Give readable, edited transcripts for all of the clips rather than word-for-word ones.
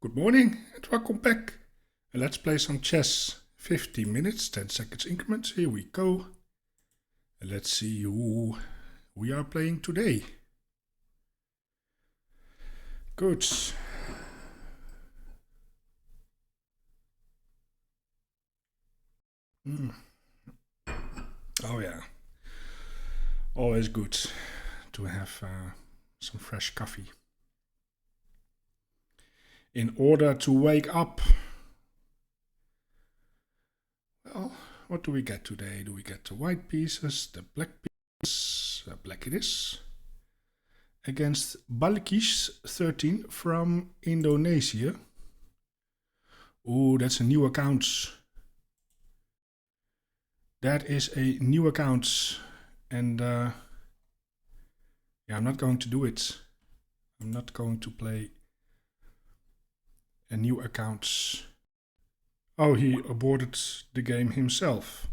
Good morning and welcome back. And let's play some chess. 15 minutes, 10 seconds increments. Here we go. And let's see who we are playing today. Good. Oh yeah. Always good to have some fresh coffee. In order to wake up. Well, what do we get today? Do we get the white pieces, the black pieces? Black it is. Against Balkis 13 from Indonesia. Oh, that's a new account. That is a new account. And yeah, I'm not going to do it. I'm not going to play a new account. Oh, he aborted the game himself.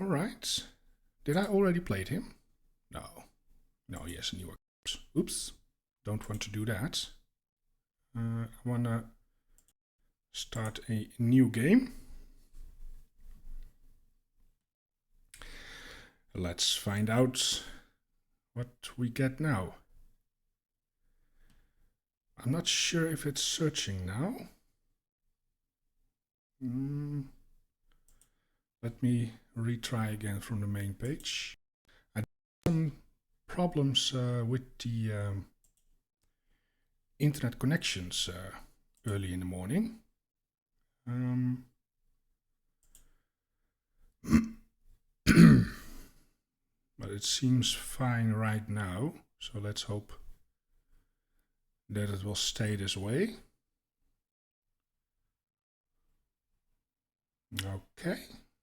Alright. Did I already play him? No. No, he has a new account. Oops. Don't want to do that. I want to start a new game. Let's find out what we get now. I'm not sure if it's searching now. Let me retry again from the main page. I had some problems with the internet connections early in the morning. But it seems fine right now, so let's hope that it will stay this way. Okay,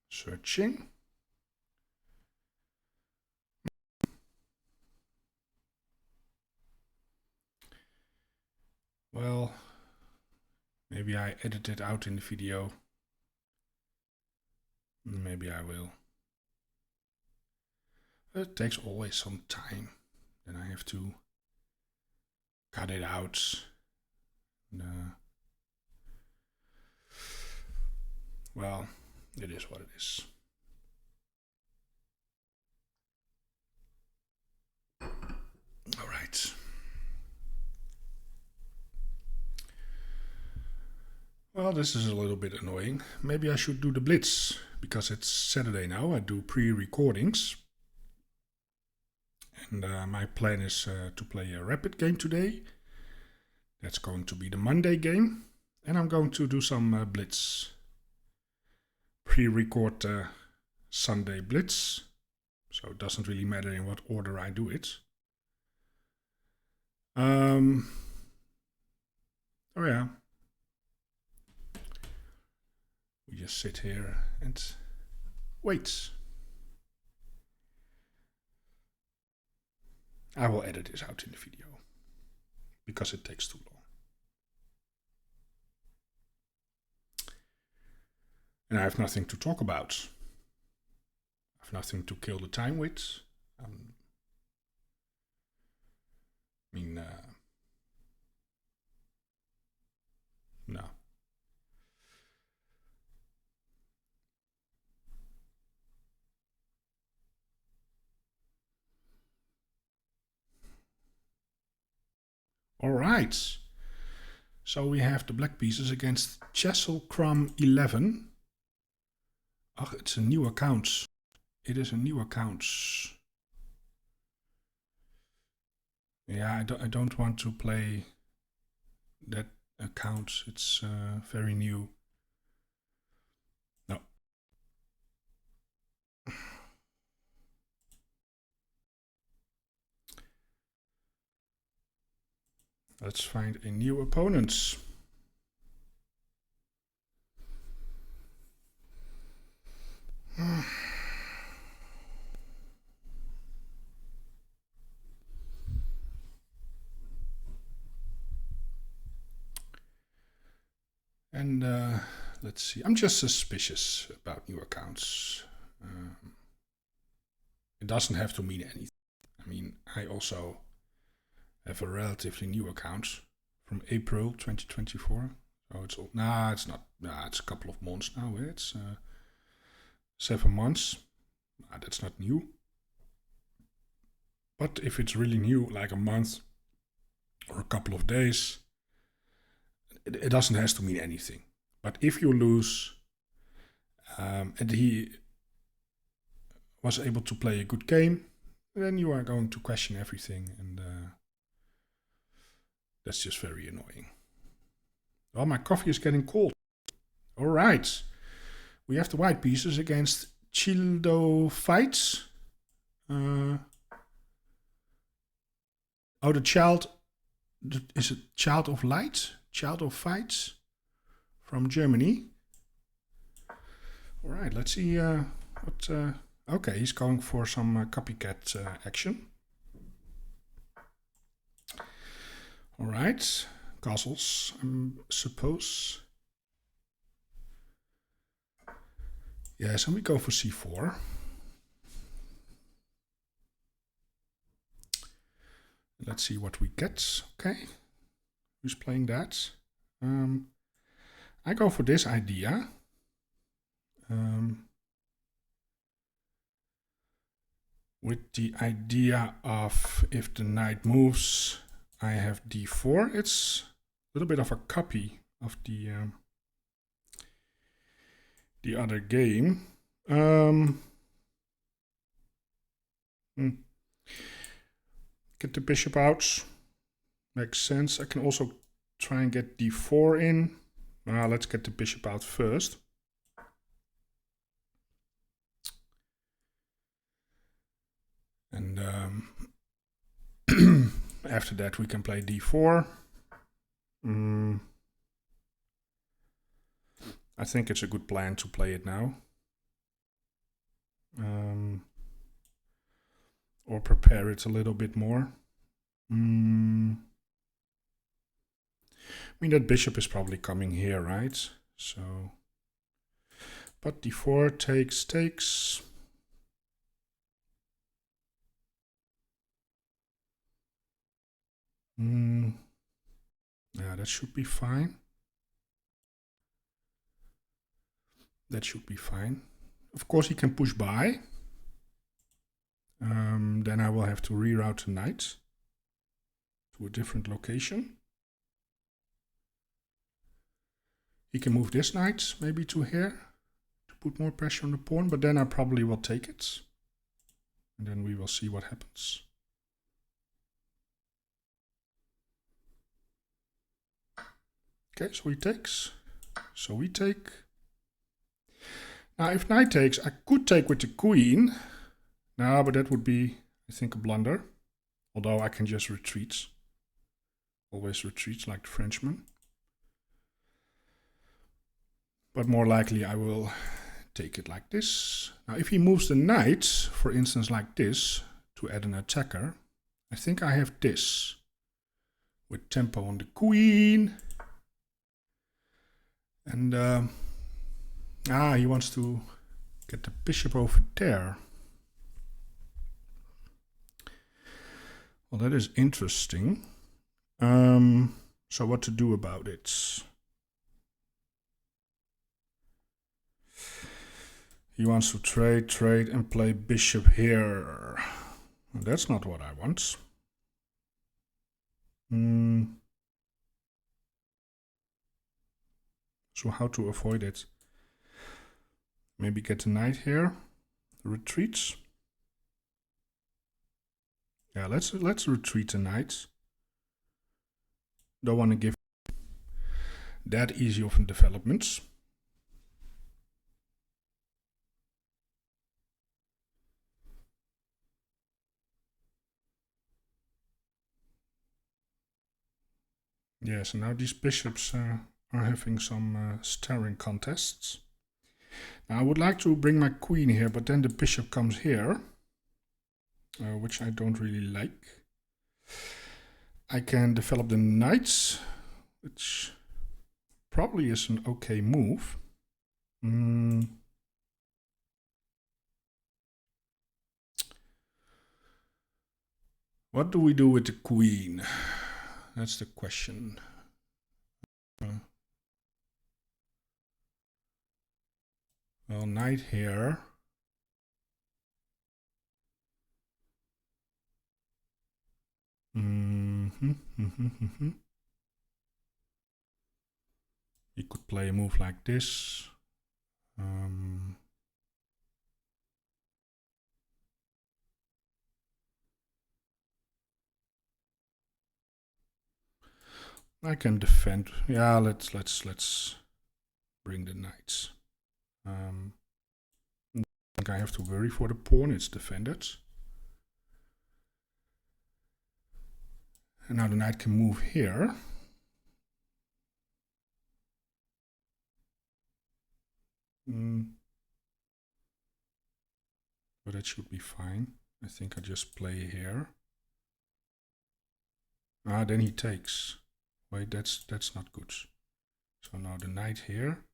searching. Well, maybe I edit it out in the video. Maybe I will. It takes always some time. Then I have to cut it out. Well, it is what it is. All right. Well, this is a little bit annoying. Maybe I should do the Blitz, because it's Saturday now. I do pre-recordings. And my plan is to play a rapid game today. That's going to be the Monday game. And I'm going to do some Blitz. Pre-record Sunday Blitz. So it doesn't really matter in what order I do it. Oh yeah. We just sit here and wait. I will edit this out in the video because it takes too long. And I have nothing to talk about. I have nothing to kill the time with. I mean, no. All right. So we have the black pieces against Caro-Kann 11. Oh, it's a new account. It is a new account. Yeah, I don't want to play that account. It's very new. No. Let's find a new opponent. And let's see. I'm just suspicious about new accounts. It doesn't have to mean anything. I mean, I also have a relatively new account from April 2024. So it's it's not. It's a couple of months now. It's 7 months. That's not new. But if it's really new, like a month or a couple of days, it doesn't have to mean anything. But if you lose, and he was able to play a good game, then you are going to question everything, and that's just very annoying. Well, my coffee is getting cold. All right, we have the white pieces against Chilli fights. The child is a child of light, child of fights from Germany. All right, let's see what. Okay, he's going for some copycat action. All right, castles, I suppose. Yes, and we go for c4. Let's see what we get. Okay, who's playing that? I go for this idea. With the idea of if the knight moves, I have d4. It's a little bit of a copy of the other game. Get the bishop out. Makes sense. I can also try and get d4 in. Let's get the bishop out first. And after that we can play d4. I think it's a good plan to play it now. Or prepare it a little bit more. I mean, that bishop is probably coming here, right? So, but d4 takes. Yeah, that should be fine. That should be fine. Of course, he can push by. Then I will have to reroute the knight to a different location. He can move this knight maybe to here to put more pressure on the pawn, but then I probably will take it. And then we will see what happens. Okay, so he takes. So we take. Now, if knight takes, I could take with the queen. No, but that would be, I think, a blunder. Although I can just retreat. Always retreats like the Frenchman. But more likely I will take it like this. Now, if he moves the knight, for instance, like this, to add an attacker, I think I have this. With tempo on the queen. And, he wants to get the bishop over there. Well, that is interesting. So what to do about it? He wants to trade and play bishop here. That's not what I want. So how to avoid it? Maybe get the knight here. Retreats. Yeah, let's retreat the knight. Don't want to give that easy of developments. Yeah, so now these bishops are having some staring contests. Now I would like to bring my queen here, but then the bishop comes here, which I don't really like. I can develop the knights, which probably is an okay move. What do we do with the queen? That's the question. Well, knight here. He could play a move like this. I can defend. Yeah, let's bring the knights. I think I have to worry for the pawn. It's defended. And now the knight can move here. But that should be fine. I think I just play here. Ah, then he takes. Wait, that's not good. So now the knight here.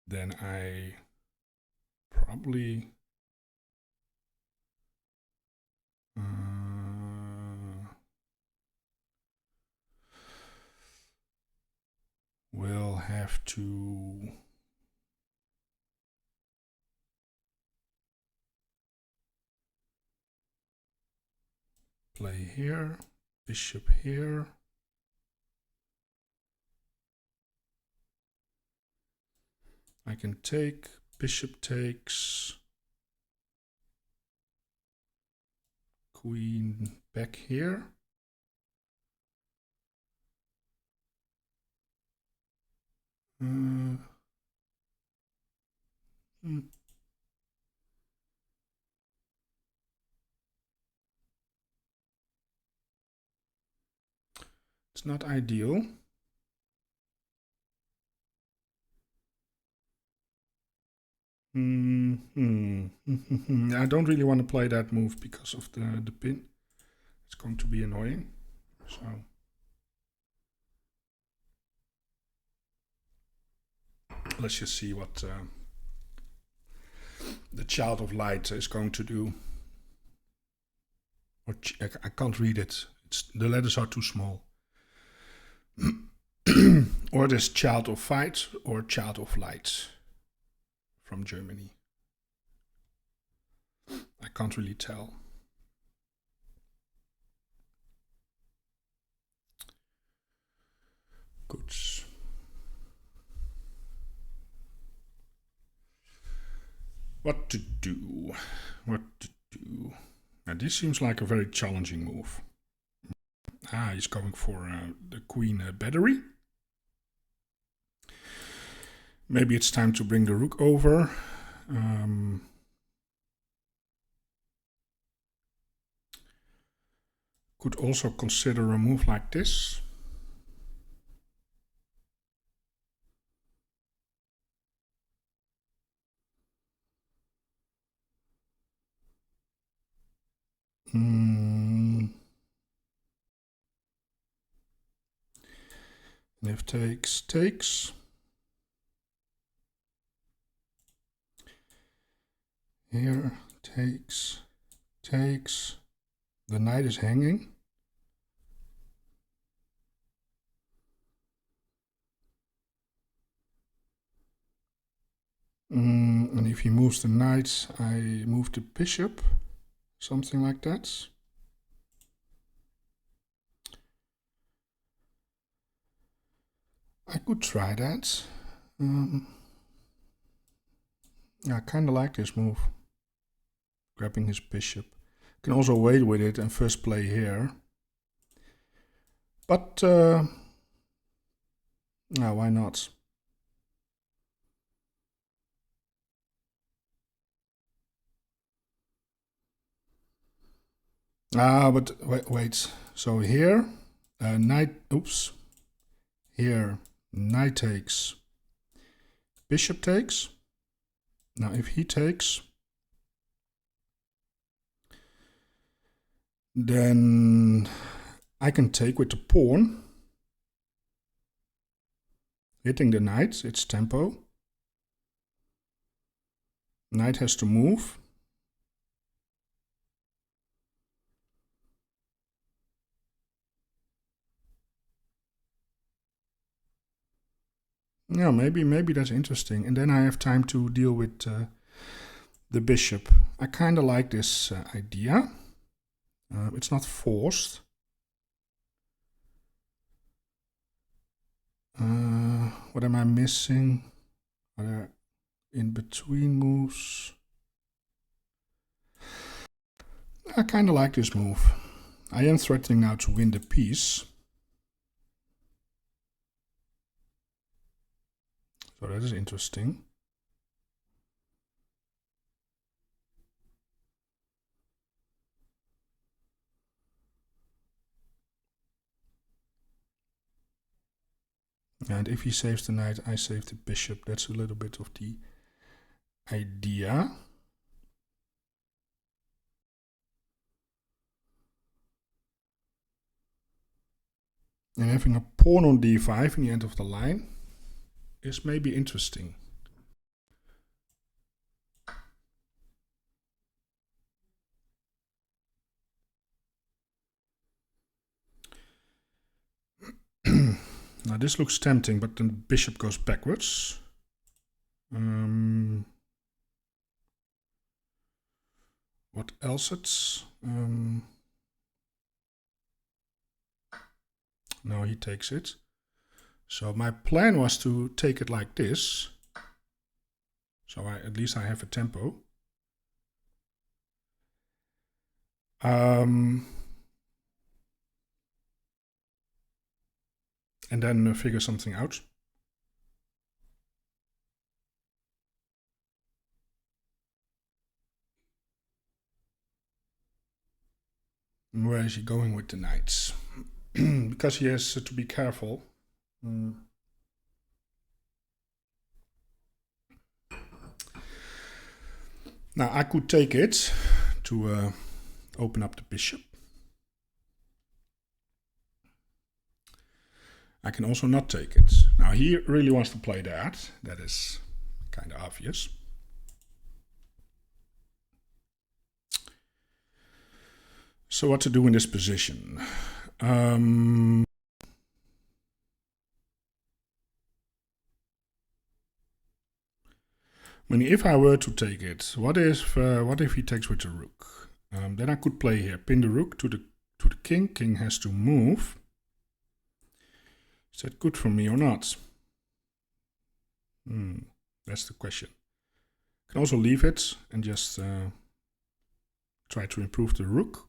Then I probably will have to play here, bishop here. I can take, bishop takes, queen back here. It's not ideal. I don't really want to play that move because of the pin. It's going to be annoying. So let's just see what the Child of Light is going to do. Or I can't read it. The letters are too small. Or there's Child of Fight or Child of Light from Germany. I can't really tell. Good. What to do? What to do? Now this seems like a very challenging move. Ah, he's going for the queen battery. Maybe it's time to bring the rook over. Could also consider a move like this. If takes, takes. Here, takes, takes. The knight is hanging. And if he moves the knight, I move the bishop. Something like that. I could try that. I kind of like this move. Grabbing his bishop. Can also wait with it and first play here. But, why not? But wait. So here, knight, oops. Here, knight takes, bishop takes. Now if he takes, then I can take with the pawn. Hitting the knight, it's tempo. Knight has to move. Yeah, maybe that's interesting. And then I have time to deal with the bishop. I kind of like this idea. It's not forced. What am I missing? Are there in-between moves? I kind of like this move. I am threatening now to win the piece. So that is interesting. And if he saves the knight, I save the bishop. That's a little bit of the idea. And having a pawn on d5 in the end of the line is maybe interesting. Now this looks tempting, but the bishop goes backwards. What else? No, he takes it. So my plan was to take it like this. So at least I have a tempo. And then figure something out. And where is he going with the knights? Because he has to be careful. Now I could take it to open up the bishop. I can also not take it. Now he really wants to play that. That is kind of obvious. So what to do in this position? I mean, if I were to take it, what if he takes with the rook? Then I could play here, pin the rook to the king. King has to move. Is that good for me or not? That's the question. I can also leave it and just try to improve the rook.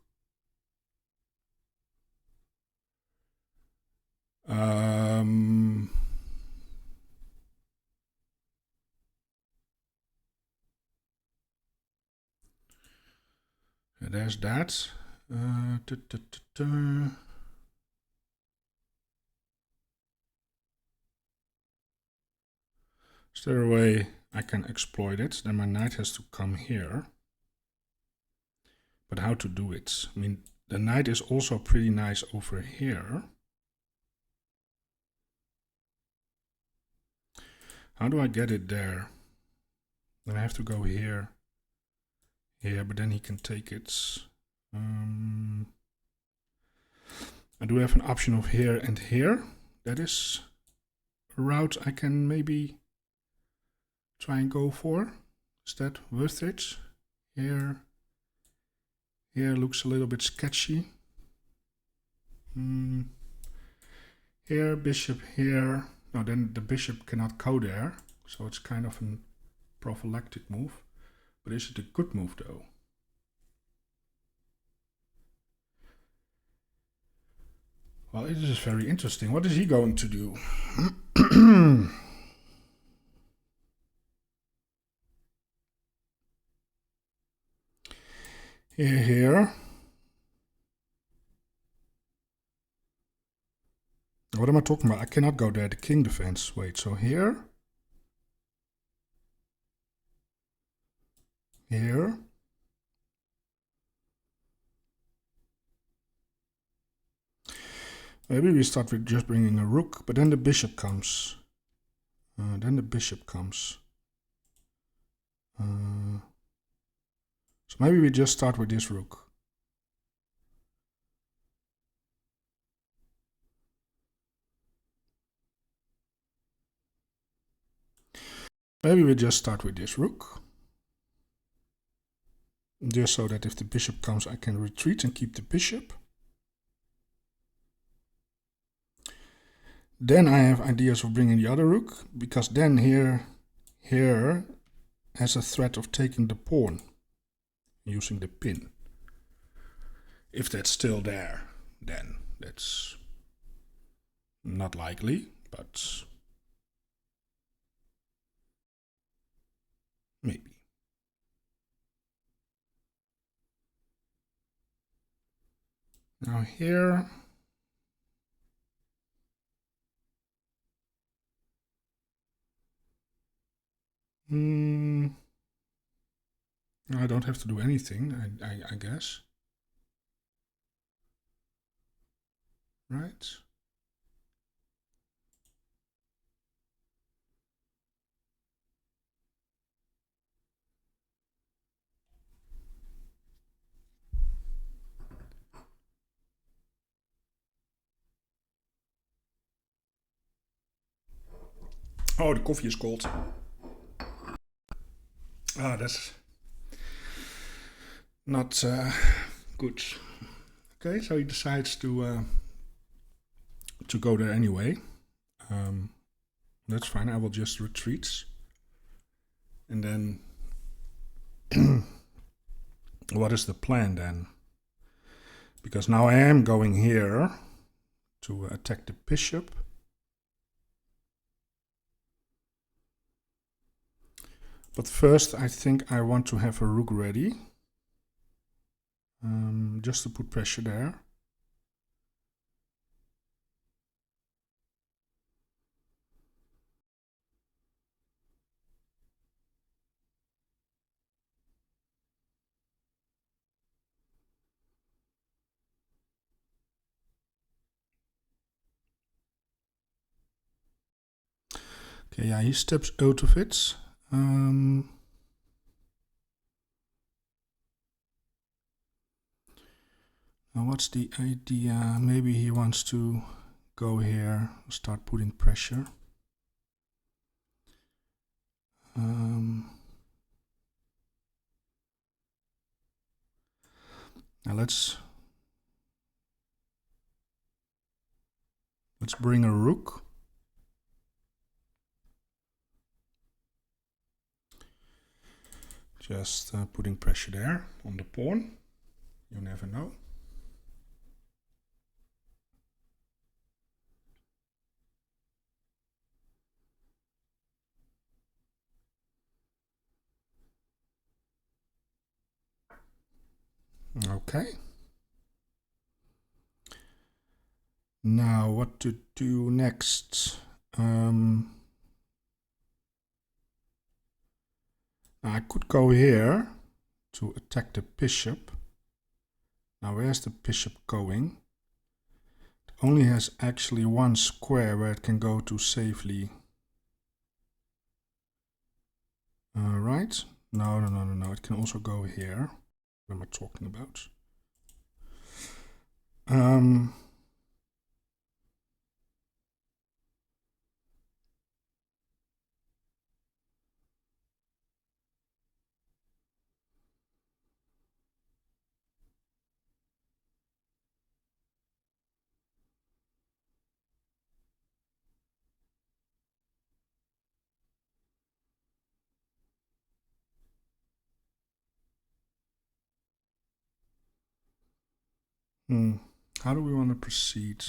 There's that. Is there a way I can exploit it? Then my knight has to come here. But how to do it? I mean, the knight is also pretty nice over here. How do I get it there? Then I have to go here. Here, but then he can take it. I do have an option of here and here. That is a route I can maybe try and go for. Is that worth it? Here looks a little bit sketchy. Here, bishop here. No, then the bishop cannot go there. So it's kind of a prophylactic move. But is it a good move though? Well, it is very interesting. What is he going to do? Here. What am I talking about? I cannot go there. The king defense. Wait, so here? Here? Maybe we start with just bringing a rook, but then the bishop comes. So maybe we just start with this rook. Maybe we just start with this rook. Just so that if the bishop comes, I can retreat and keep the bishop. Then I have ideas of bringing the other rook, because then here has a threat of taking the pawn using the pin. If that's still there, then that's not likely, but maybe. Now here, I don't have to do anything, I guess. Right? Oh, the coffee is cold. Ah, that's not good. Okay, so he decides to go there anyway. That's fine. I will just retreat, and then what is the plan then? Because now I am going here to attack the bishop. But first, I think I want to have a rook ready, just to put pressure there. Okay, yeah, he steps out of it. Now what's the idea? Maybe he wants to go here, start putting pressure. Now let's bring a rook. Just putting pressure there on the pawn. You never know. Okay. Now what to do next? I could go here to attack the bishop. Now where's the bishop going? It only has actually one square where it can go to safely. Right? No. It can also go here. What am I talking about? How do we want to proceed?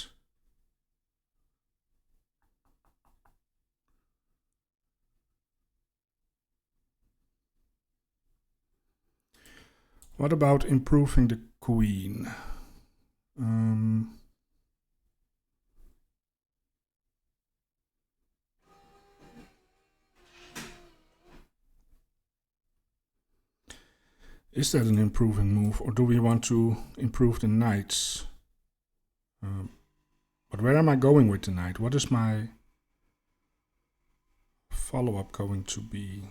What about improving the queen? Is that an improving move, or do we want to improve the knights? But where am I going with the knight? What is my follow-up going to be?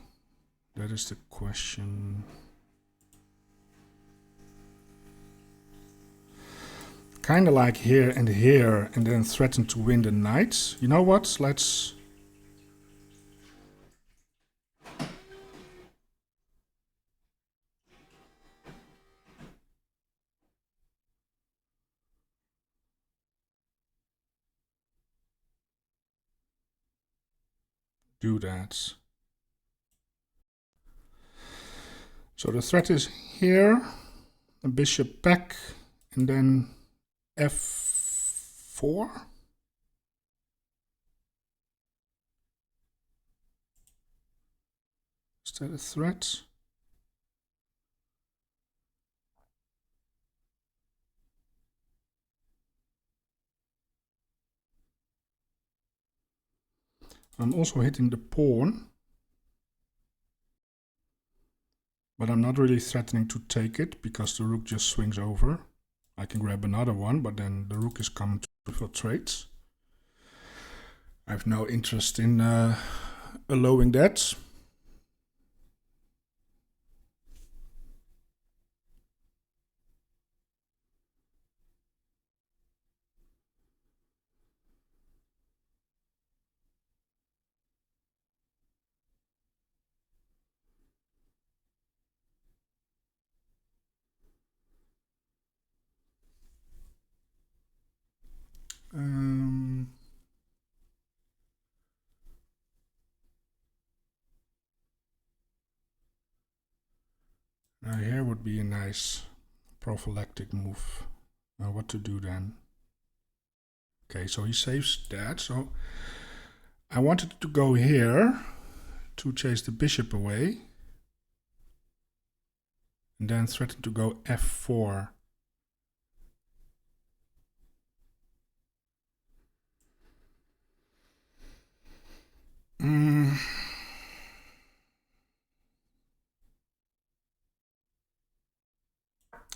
That is the question. Kind of like here, and then threaten to win the knights. You know what? Let's do that. So the threat is here, a bishop back, and then f4. Is that a threat? I'm also hitting the pawn, but I'm not really threatening to take it because the rook just swings over. I can grab another one, but then the rook is coming to infiltrate. I have no interest in allowing that. Now here would be a nice prophylactic move. Now what to do then? Okay, so he saves that. So I wanted to go here to chase the bishop away. And then threaten to go f4.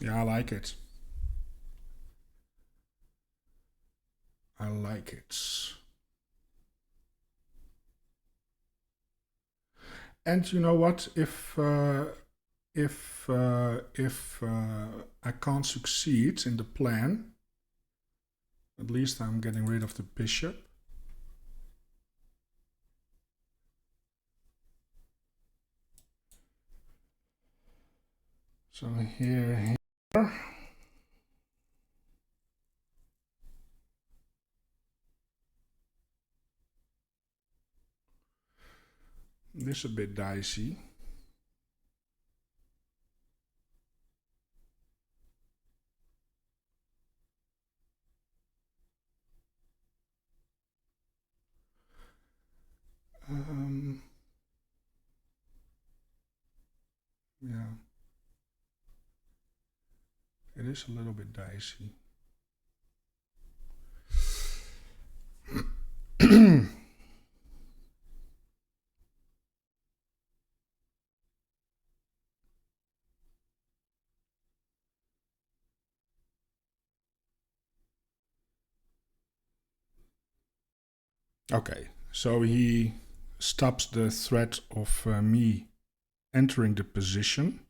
Yeah, I like it. I like it. And you know what? If I can't succeed in the plan, at least I'm getting rid of the bishop. So here. This is a bit dicey. Yeah. It is a little bit dicey. Okay, so he stops the threat of me entering the position.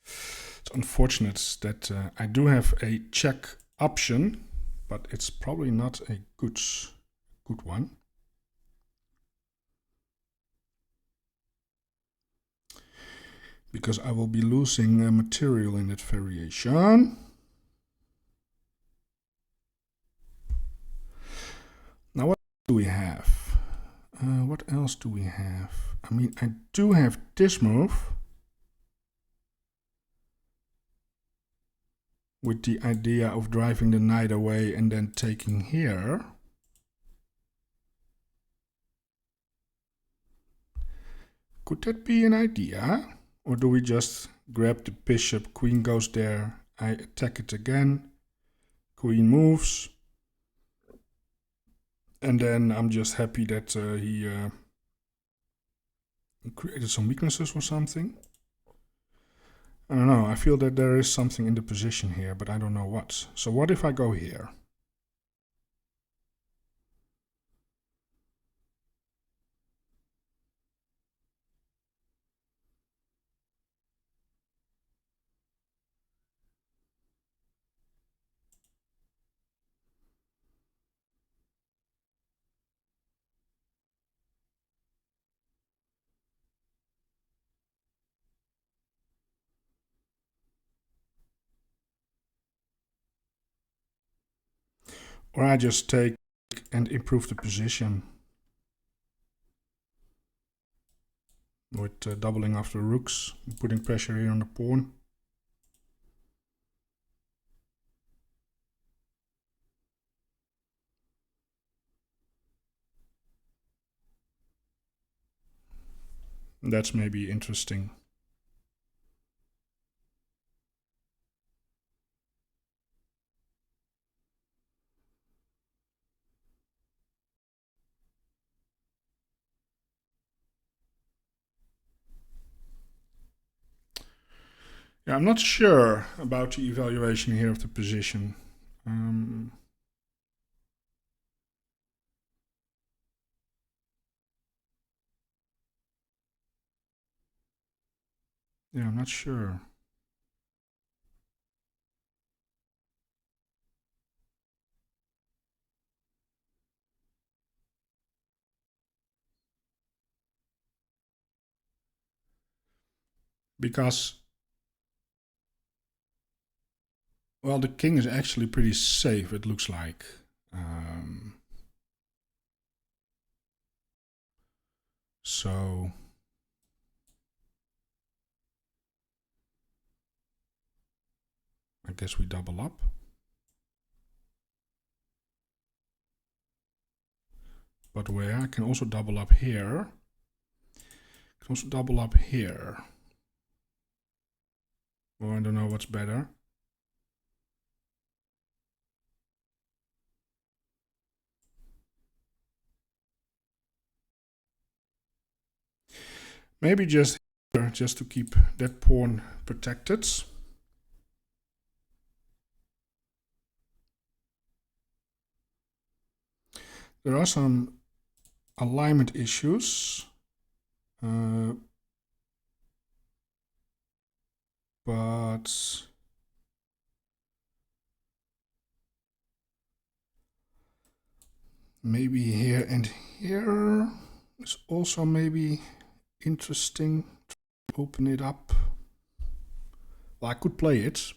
It's unfortunate that I do have a check option, but it's probably not a good one. Because I will be losing material in that variation. Now what do we have? What else do we have? I mean, I do have this move. With the idea of driving the knight away and then taking here. Could that be an idea? Or do we just grab the bishop, queen goes there, I attack it again, queen moves, and then I'm just happy that he created some weaknesses or something? I don't know, I feel that there is something in the position here, but I don't know what. So what if I go here? Or I just take and improve the position. with doubling after rooks, putting pressure here on the pawn. That's maybe interesting. Yeah, I'm not sure about the evaluation here of the position. Yeah, I'm not sure. Because, well, the king is actually pretty safe, it looks like. So I guess we double up. But where? I can also double up here. I can also double up here. Or I don't know what's better. Maybe just here, just to keep that pawn protected. There are some alignment issues. But maybe here and here is also maybe interesting. Open it up. Well, I could play it,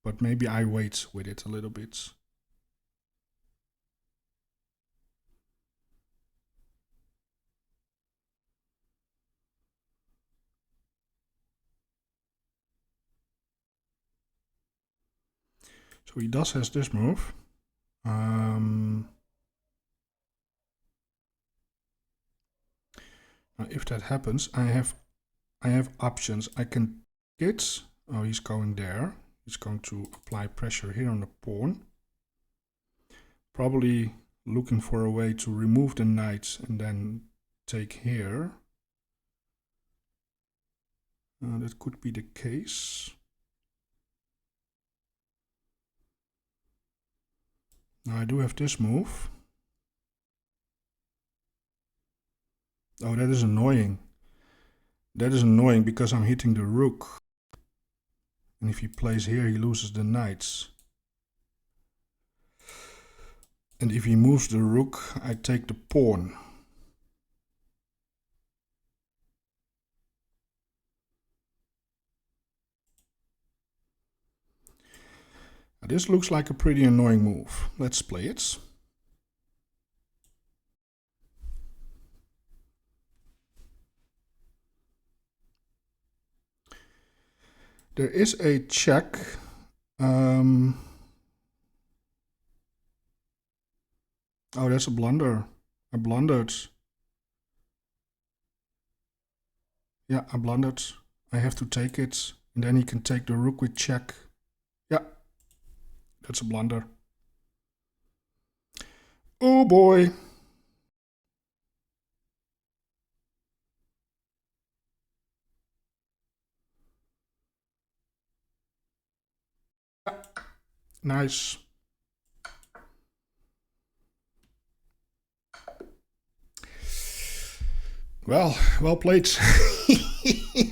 but maybe I wait with it a little bit. So he does has this move. Now if that happens, I have options. I can get. Oh, he's going there. He's going to apply pressure here on the pawn. Probably looking for a way to remove the knight and then take here. That could be the case. Now I do have this move. Oh, that is annoying. That is annoying because I'm hitting the rook. And if he plays here, he loses the knights. And if he moves the rook, I take the pawn. Now, this looks like a pretty annoying move. Let's play it. There is a check. Oh, that's a blunder. I blundered. Yeah, I blundered. I have to take it. And then he can take the rook with check. Yeah, that's a blunder. Oh boy. Nice. Well played.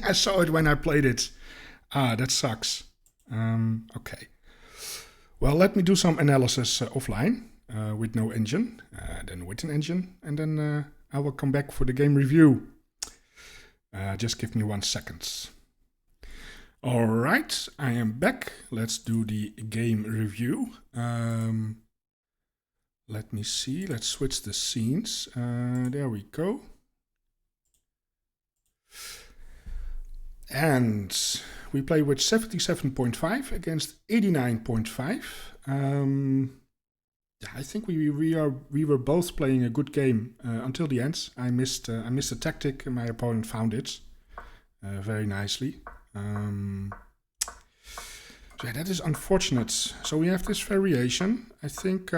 I saw it when I played it. Ah, that sucks. Okay. Well, let me do some analysis offline with no engine, then with an engine, and then I will come back for the game review. Just give me 1 second. All right, I am back. Let's do the game review. Let me see. Let's switch the scenes. There we go. And we play with 77.5 against 89.5. I think we were both playing a good game until the end. I missed a tactic, and my opponent found it very nicely. So yeah, that is unfortunate. So we have this variation. I think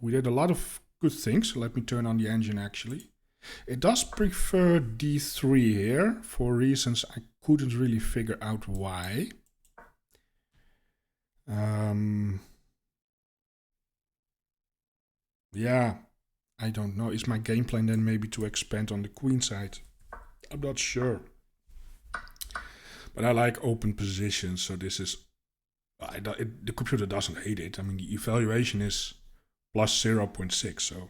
we did a lot of good things. So let me turn on the engine actually. It does prefer D3 here for reasons I couldn't really figure out why. Yeah, I don't know. Is my game plan then maybe to expand on the queen side? I'm not sure. But I like open positions, so this is... the computer doesn't hate it. I mean, the evaluation is plus 0.6, so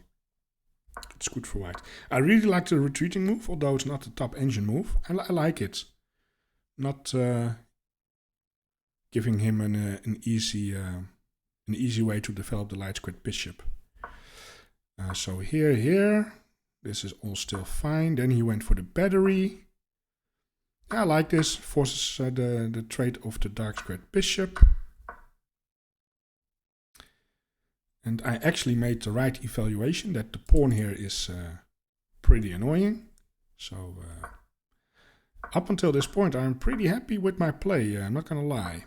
it's good for white. I really like the retreating move, although it's not the top engine move. I like it. Not giving him an easy way to develop the light squared bishop. So here, this is all still fine. Then he went for the battery. I like this, forces the trade of the dark squared bishop. And I actually made the right evaluation that the pawn here is pretty annoying. So up until this point I'm pretty happy with my play, I'm not gonna lie.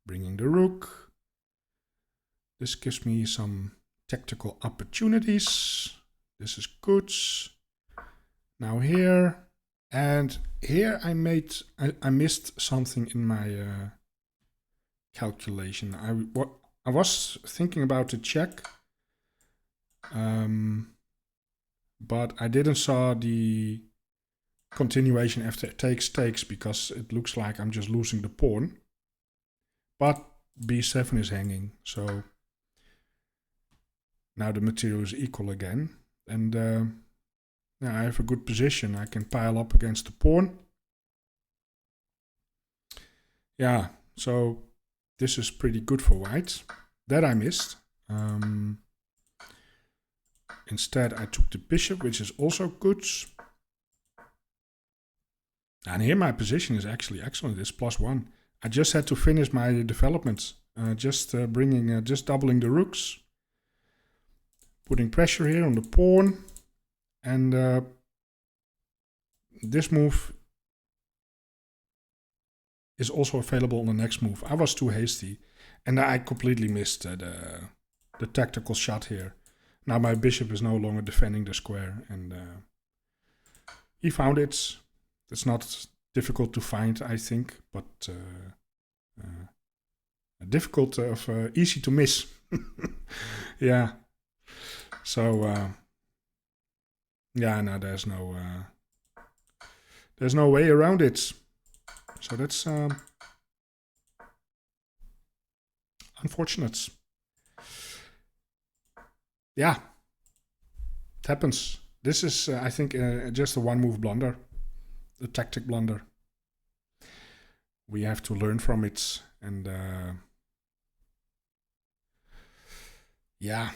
Bringing the rook. This gives me some tactical opportunities. This is good. Now here. And here I missed something in my calculation. I was thinking about the check, but I didn't saw the continuation after takes because it looks like I'm just losing the pawn. But b7 is hanging, so now the material is equal again, and yeah, I have a good position. I can pile up against the pawn. Yeah, so this is pretty good for white. That I missed. Instead, I took the bishop, which is also good. And here my position is actually excellent. It's +1. I just had to finish my development. Just doubling the rooks. Putting pressure here on the pawn. And this move is also available on the next move. I was too hasty. And I completely missed the tactical shot here. Now my bishop is no longer defending the square. And he found it. It's not difficult to find, I think. But easy to miss. Yeah. So... yeah, no, there's no way around it. So that's unfortunate. Yeah, it happens. This is, I think, just a one-move blunder, a tactic blunder. We have to learn from it, and yeah.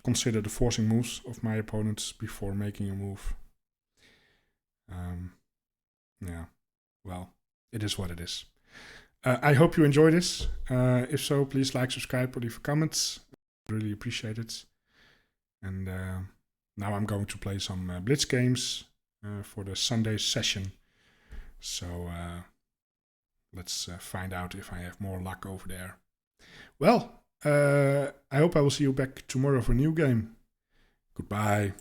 Consider the forcing moves of my opponents before making a move. Yeah, well, it is what it is. I hope you enjoy this. If so, please like, subscribe, or leave comments. I really appreciate it. And now I'm going to play some blitz games for the Sunday session. So let's find out if I have more luck over there. Well, I hope I will see you back tomorrow for a new game. Goodbye.